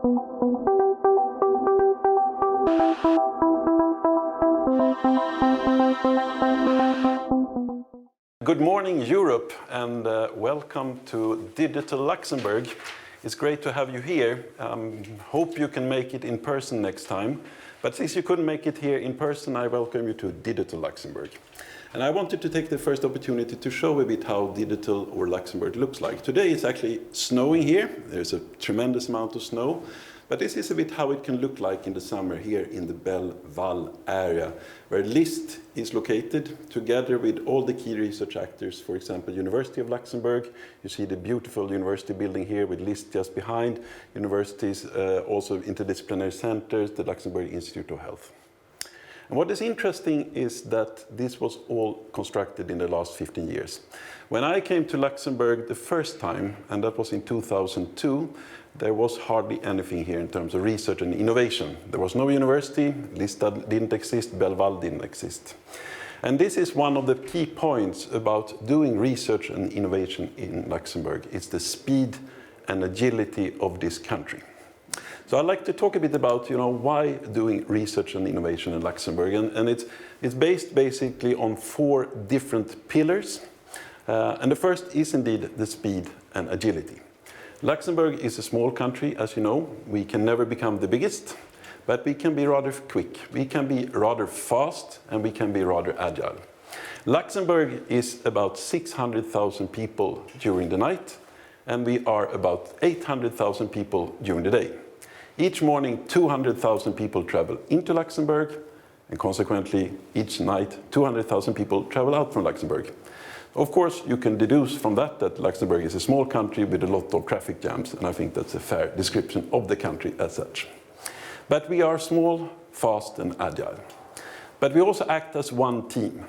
Good morning, Europe, and welcome to Digital Luxembourg. It's great to have you here. Hope you can make it in person next time. But since you couldn't make it here in person, I welcome you to Digital Luxembourg. And I wanted to take the first opportunity to show a bit how digital or Luxembourg looks like. Today it's actually snowing here. There's a tremendous amount of snow. But this is a bit how it can look like in the summer here in the Belval area, where LIST is located together with all the key research actors, for example, University of Luxembourg. You see the beautiful university building here with LIST just behind, universities, also interdisciplinary centers, the Luxembourg Institute of Health. And what is interesting is that this was all constructed in the last 15 years. When I came to Luxembourg the first time, and that was in 2002, there was hardly anything here in terms of research and innovation. There was no university, LIST didn't exist, Belval didn't exist. And this is one of the key points about doing research and innovation in Luxembourg. It's the speed and agility of this country. So I'd like to talk a bit about, why doing research and innovation in Luxembourg. And it's based basically on 4 different pillars. And the first is indeed the speed and agility. Luxembourg is a small country, as you know. We can never become the biggest, but we can be rather quick. We can be rather fast, and we can be rather agile. Luxembourg is about 600,000 people during the night, and we are about 800,000 people during the day. Each morning, 200,000 people travel into Luxembourg, and consequently, each night, 200,000 people travel out from Luxembourg. Of course, you can deduce from that Luxembourg is a small country with a lot of traffic jams, and I think that's a fair description of the country as such. But we are small, fast, and agile. But we also act as one team.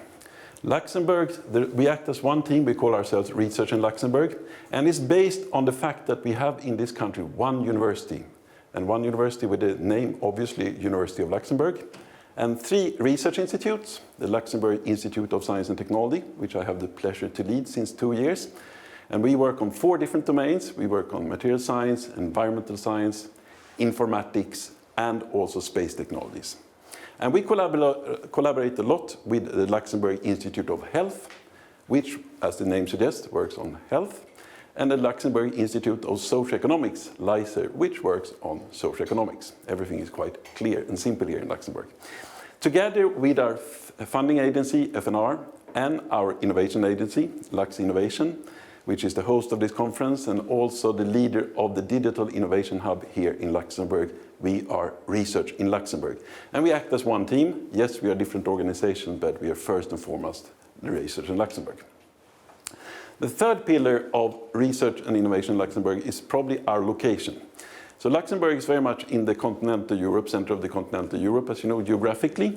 Luxembourg, we act as one team, we call ourselves Research in Luxembourg, and it's based on the fact that we have in this country one university, and one university with the name, obviously, University of Luxembourg, and 3 research institutes, the Luxembourg Institute of Science and Technology, which I have the pleasure to lead since 2 years. And we work on 4 different domains. We work on material science, environmental science, informatics, and also space technologies. And we collaborate a lot with the Luxembourg Institute of Health, which, as the name suggests, works on health, and the Luxembourg Institute of Socioeconomics, LISER, which works on socioeconomics. Everything is quite clear and simple here in Luxembourg. Together with our funding agency, FNR, and our innovation agency, Lux Innovation, which is the host of this conference and also the leader of the Digital Innovation Hub here in Luxembourg, we are Research in Luxembourg. And we act as one team. Yes, we are different organizations, but we are first and foremost the Research in Luxembourg. The third pillar of research and innovation in Luxembourg is probably our location. So Luxembourg is very much in the continental Europe, center of the continental Europe, as you know, geographically.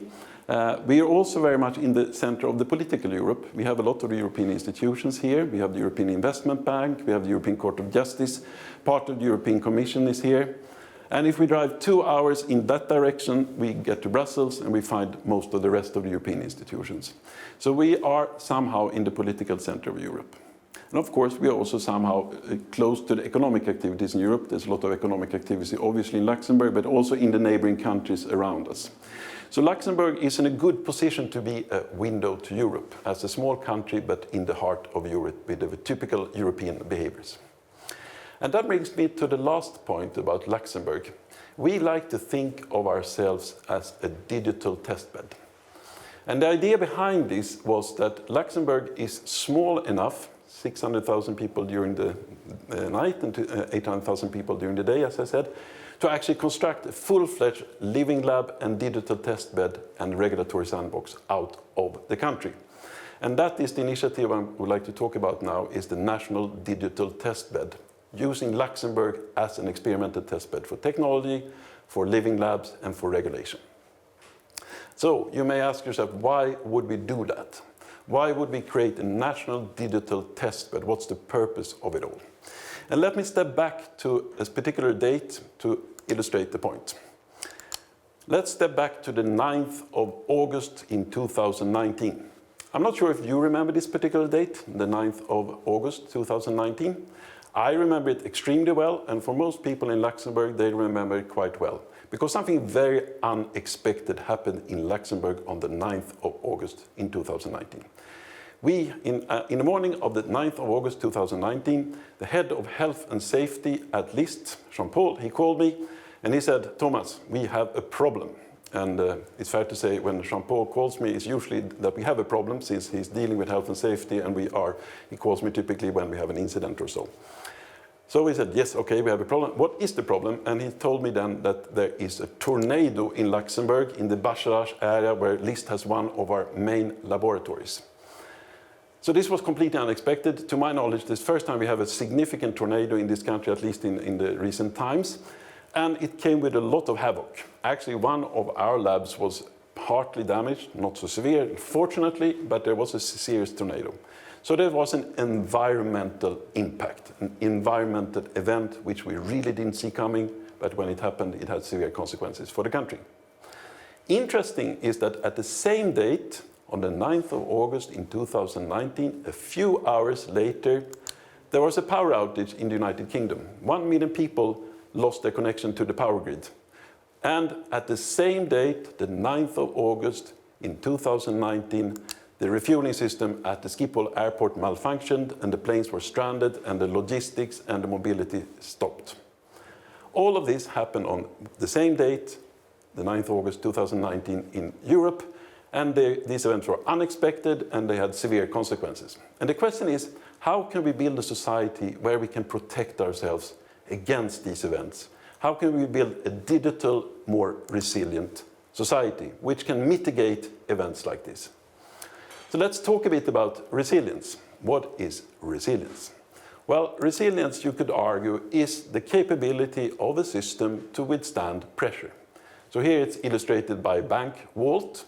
We are also very much in the center of the political Europe. We have a lot of the European institutions here. We have the European Investment Bank, we have the European Court of Justice, part of the European Commission is here. And if we drive 2 hours in that direction, we get to Brussels and we find most of the rest of the European institutions. So we are somehow in the political center of Europe. And of course, we are also somehow close to the economic activities in Europe. There's a lot of economic activity, obviously, in Luxembourg, but also in the neighboring countries around us. So Luxembourg is in a good position to be a window to Europe, as a small country, but in the heart of Europe, with the typical European behaviors. And that brings me to the last point about Luxembourg. We like to think of ourselves as a digital testbed. And the idea behind this was that Luxembourg is small enough, 600,000 people during the night and 800,000 people during the day, as I said, to actually construct a full-fledged living lab and digital testbed and regulatory sandbox out of the country. And that is the initiative I would like to talk about now, is the National Digital Testbed, using Luxembourg as an experimental testbed for technology, for living labs, and for regulation. So you may ask yourself, why would we do that? Why would we create a national digital testbed? What's the purpose of it all? And let me step back to a particular date to illustrate the point. Let's step back to the 9th of August in 2019. I'm not sure if you remember this particular date, the 9th of August 2019. I remember it extremely well, and for most people in Luxembourg, they remember it quite well. Because something very unexpected happened in Luxembourg on the 9th of August in 2019. In the morning of the 9th of August 2019, the head of health and safety at LIST, Jean-Paul, he called me and he said, Thomas, we have a problem. And it's fair to say when Jean-Paul calls me, it's usually that we have a problem since he's dealing with health and safety, and he calls me typically when we have an incident or so. So we said, yes, okay, we have a problem. What is the problem? And he told me then that there is a tornado in Luxembourg, in the Bachelage area, where LIST has one of our main laboratories. So this was completely unexpected. To my knowledge, this is the first time we have a significant tornado in this country, at least in the recent times. And it came with a lot of havoc. Actually, one of our labs was partly damaged, not so severe, fortunately, but there was a serious tornado. So there was an environmental impact, an environmental event which we really didn't see coming, but when it happened, it had severe consequences for the country. Interesting is that at the same date, on the 9th of August in 2019, a few hours later, there was a power outage in the United Kingdom. 1 million people lost their connection to the power grid. And at the same date, the 9th of August in 2019, the refueling system at the Schiphol airport malfunctioned and the planes were stranded and the logistics and the mobility stopped. All of this happened on the same date, the 9th of August 2019 in Europe, and these events were unexpected and they had severe consequences. And the question is, how can we build a society where we can protect ourselves against these events? How can we build a digital, more resilient society which can mitigate events like this? So let's talk a bit about resilience. What is resilience? Well, resilience, you could argue, is the capability of a system to withstand pressure. So here it's illustrated by a bank vault.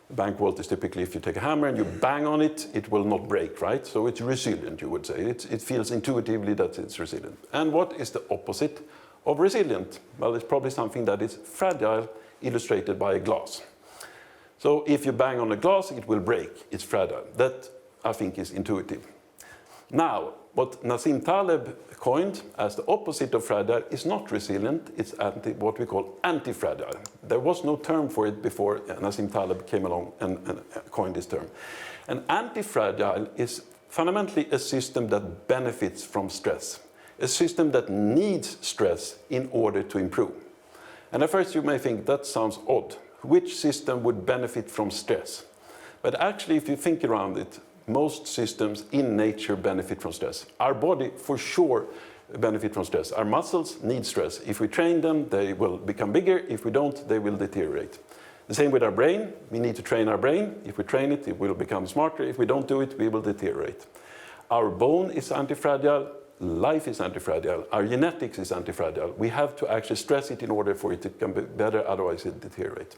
A bank vault is typically if you take a hammer and you bang on it, it will not break, right? So it's resilient, you would say. It feels intuitively that it's resilient. And what is the opposite of resilient? Well, it's probably something that is fragile, illustrated by a glass. So if you bang on a glass, it will break. It's fragile. That, I think, is intuitive. Now, what Nassim Taleb coined as the opposite of fragile is not resilient. It's what we call antifragile. There was no term for it before Nassim Taleb came along and coined this term. And antifragile is fundamentally a system that benefits from stress, a system that needs stress in order to improve. And at first you may think that sounds odd. Which system would benefit from stress? But actually, if you think around it, most systems in nature benefit from stress. Our body, for sure, benefit from stress. Our muscles need stress. If we train them, they will become bigger. If we don't, they will deteriorate. The same with our brain. We need to train our brain. If we train it, it will become smarter. If we don't do it, we will deteriorate. Our bone is antifragile. Life is antifragile. Our genetics is antifragile. We have to actually stress it in order for it to become better, otherwise it deteriorates.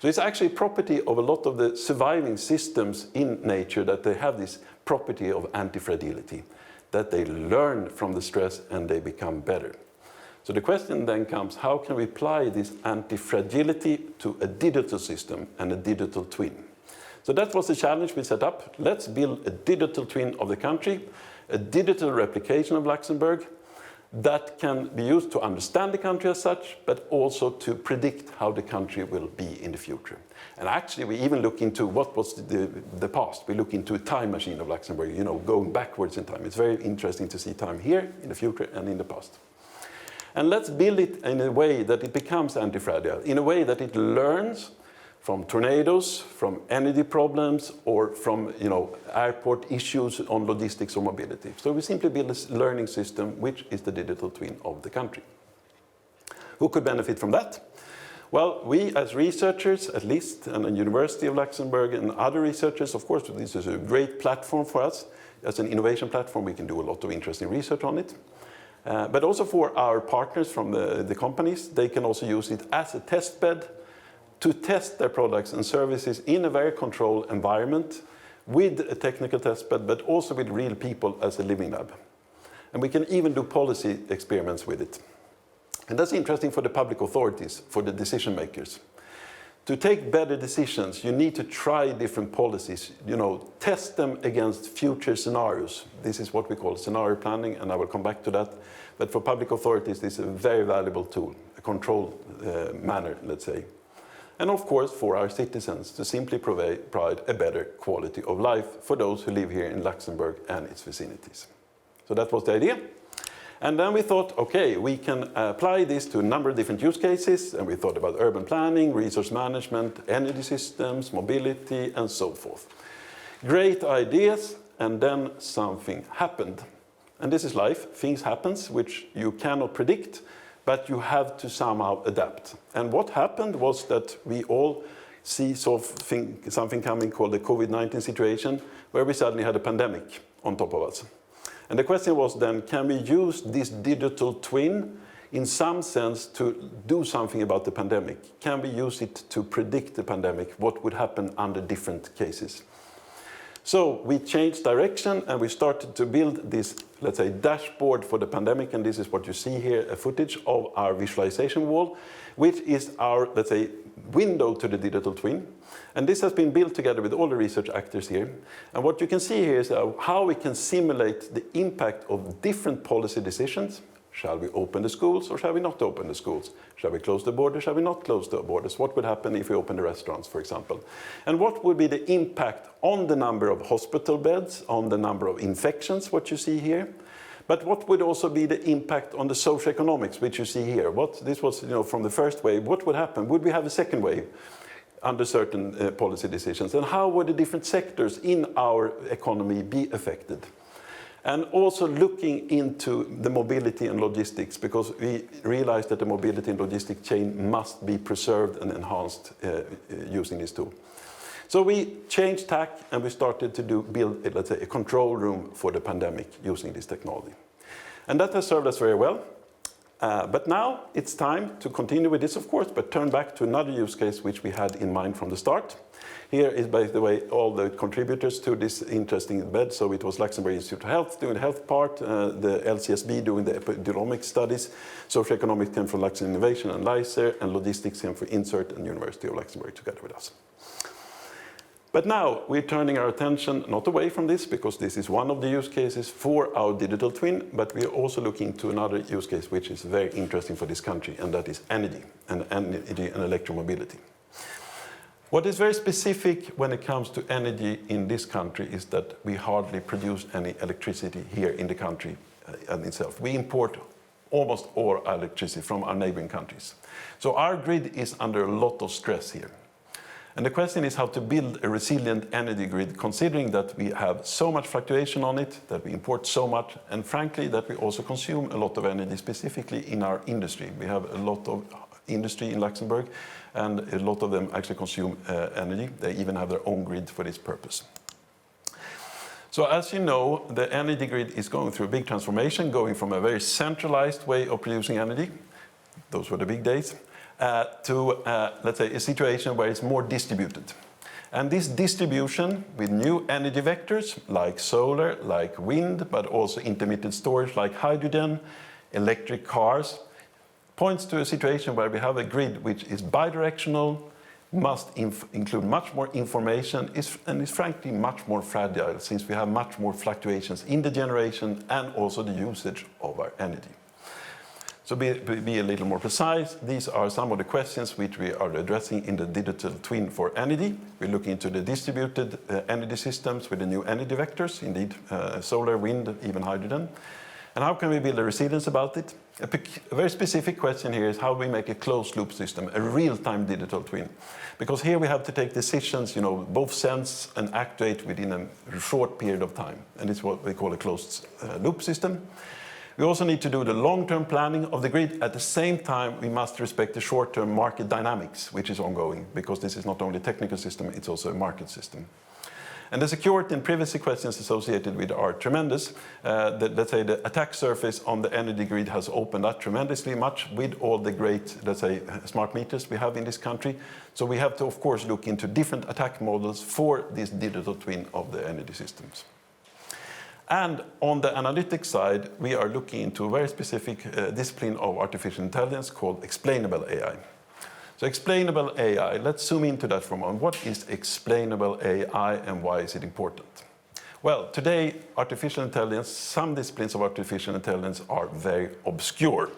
So it's actually a property of a lot of the surviving systems in nature that they have this property of antifragility, that they learn from the stress and they become better. So the question then comes, how can we apply this antifragility to a digital system and a digital twin? So that was the challenge we set up. Let's build a digital twin of the country, a digital replication of Luxembourg that can be used to understand the country as such, but also to predict how the country will be in the future. And actually, we even look into what was the past. We look into a time machine of Luxembourg, you know, going backwards in time. It's very interesting to see time here, in the future, and in the past. And let's build it in a way that it becomes antifragile, in a way that it learns from tornadoes, from energy problems, or from airport issues on logistics or mobility. So we simply build a learning system, which is the digital twin of the country. Who could benefit from that? Well, we as researchers, at least, and the University of Luxembourg and other researchers, of course, this is a great platform for us. As an innovation platform, we can do a lot of interesting research on it. But also for our partners from the companies, they can also use it as a test bed to test their products and services in a very controlled environment with a technical test bed, but also with real people as a living lab. And we can even do policy experiments with it. And that's interesting for the public authorities, for the decision makers, to take better decisions, you need to try different policies, test them against future scenarios. This is what we call scenario planning, and I will come back to that. But for public authorities, this is a very valuable tool, a control manner, let's say. And of course, for our citizens, to simply provide a better quality of life for those who live here in Luxembourg and its vicinities. So that was the idea. And then we thought, okay, we can apply this to a number of different use cases, and we thought about urban planning, resource management, energy systems, mobility, and so forth. Great ideas, and then something happened. And this is life. Things happen which you cannot predict, but you have to somehow adapt. And what happened was that we all see something coming called the COVID-19 situation, where we suddenly had a pandemic on top of us. And the question was then, can we use this digital twin in some sense to do something about the pandemic? Can we use it to predict the pandemic, what would happen under different cases? So we changed direction and we started to build this, let's say, dashboard for the pandemic. And this is what you see here, a footage of our visualization wall, which is our, let's say, window to the digital twin. And this has been built together with all the research actors here. And what you can see here is how we can simulate the impact of different policy decisions. Shall we open the schools or shall we not open the schools? Shall we close the borders? Shall we not close the borders? What would happen if we open the restaurants, for example? And what would be the impact on the number of hospital beds, on the number of infections, what you see here? But what would also be the impact on the socioeconomics, which you see here? This was, from the first wave. What would happen? Would we have a second wave under certain policy decisions? And how would the different sectors in our economy be affected? And also looking into the mobility and logistics, because we realized that the mobility and logistics chain must be preserved and enhanced using this tool. So we changed tack and we started to build, let's say, a control room for the pandemic using this technology. And that has served us very well. But now it's time to continue with this, of course, but turn back to another use case which we had in mind from the start. Here is, by the way, all the contributors to this interesting bed. So it was Luxembourg Institute of Health doing the health part, the LCSB doing the epidemiologic studies, socioeconomics came from Luxembourg Innovation and LICER, and logistics came from Insert and University of Luxembourg together with us. But now we're turning our attention not away from this, because this is one of the use cases for our digital twin, but we're also looking to another use case which is very interesting for this country, and that is energy and electromobility. What is very specific when it comes to energy in this country is that we hardly produce any electricity here in the country in itself. We import almost all our electricity from our neighboring countries. So our grid is under a lot of stress here. And the question is how to build a resilient energy grid, considering that we have so much fluctuation on it, that we import so much, and frankly, that we also consume a lot of energy, specifically in our industry. We have a lot of industry in Luxembourg, and a lot of them actually consume energy. They even have their own grid for this purpose. So as you know, the energy grid is going through a big transformation, going from a very centralized way of producing energy, those were the big days, to, let's say, a situation where it's more distributed. And this distribution with new energy vectors, like solar, like wind, but also intermittent storage like hydrogen, electric cars, points to a situation where we have a grid which is bidirectional, must include much more information, and is frankly much more fragile, since we have much more fluctuations in the generation and also the usage of our energy. So be a little more precise, these are some of the questions which we are addressing in the digital twin for energy. We're looking into the distributed energy systems with the new energy vectors, indeed, solar, wind, even hydrogen. And how can we build a resilience about it? A very specific question here is how we make a closed loop system, a real-time digital twin. Because here we have to take decisions, both sense and actuate within a short period of time. And it's what we call a closed loop system. We also need to do the long-term planning of the grid. At the same time, we must respect the short-term market dynamics, which is ongoing, because this is not only a technical system, it's also a market system. And the security and privacy questions associated with are tremendous. Let's say the attack surface on the energy grid has opened up tremendously much with all the great, let's say, smart meters we have in this country. So we have to, of course, look into different attack models for this digital twin of the energy systems. And on the analytics side, we are looking into a very specific discipline of artificial intelligence called explainable AI. So explainable AI, let's zoom into that for a moment. What is explainable AI and why is it important? Well, today, artificial intelligence, some disciplines of artificial intelligence are very obscure.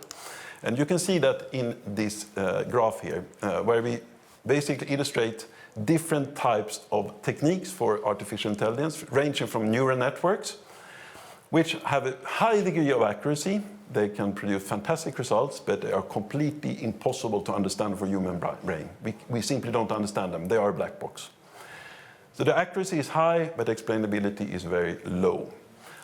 And you can see that in this graph here, where we basically illustrate different types of techniques for artificial intelligence, ranging from neural networks, which have a high degree of accuracy. They can produce fantastic results, but they are completely impossible to understand for human brain. We simply don't understand them. They are a black box. So the accuracy is high, but explainability is very low.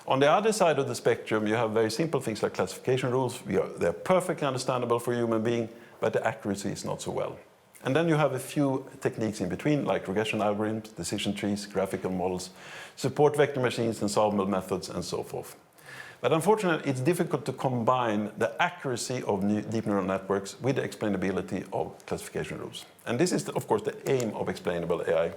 On the other side of the spectrum, you have very simple things like classification rules. They're perfectly understandable for a human being, but the accuracy is not so well. And then you have a few techniques in between, like regression algorithms, decision trees, graphical models, support vector machines, ensemble methods, and so forth. But unfortunately, it's difficult to combine the accuracy of deep neural networks with the explainability of classification rules. And this is, of course, the aim of explainable AI.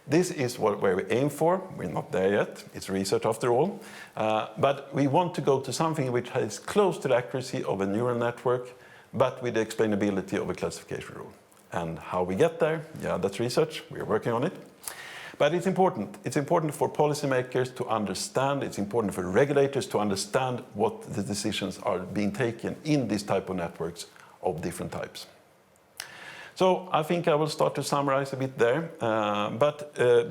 This is where we aim for. We're not there yet. It's research after all. But we want to go to something which is close to the accuracy of a neural network, but with the explainability of a classification rule. And how we get there, yeah, that's research. We're working on it. But it's important. It's important for policymakers to understand. It's important for regulators to understand what the decisions are being taken in this type of networks of different types. So I think I will start to summarize a bit there.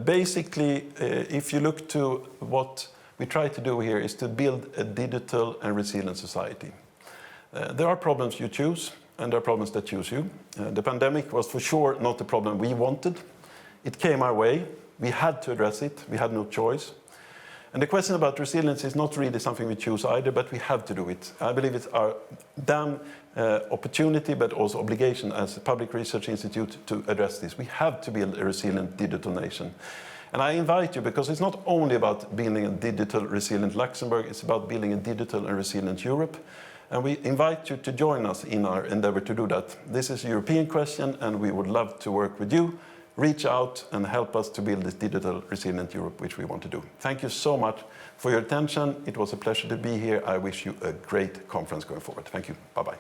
Basically, if you look to what we try to do here is to build a digital and resilient society. There are problems you choose, and there are problems that choose you. The pandemic was for sure not the problem we wanted. It came our way. We had to address it. We had no choice. And the question about resilience is not really something we choose either, but we have to do it. I believe it's our damn opportunity, but also obligation as a public research institute to address this. We have to build a resilient digital nation. And I invite you, because it's not only about building a digital resilient Luxembourg, it's about building a digital and resilient Europe. And we invite you to join us in our endeavor to do that. This is a European question, and we would love to work with you. Reach out and help us to build this digital resilient Europe, which we want to do. Thank you so much for your attention. It was a pleasure to be here. I wish you a great conference going forward. Thank you. Bye-bye.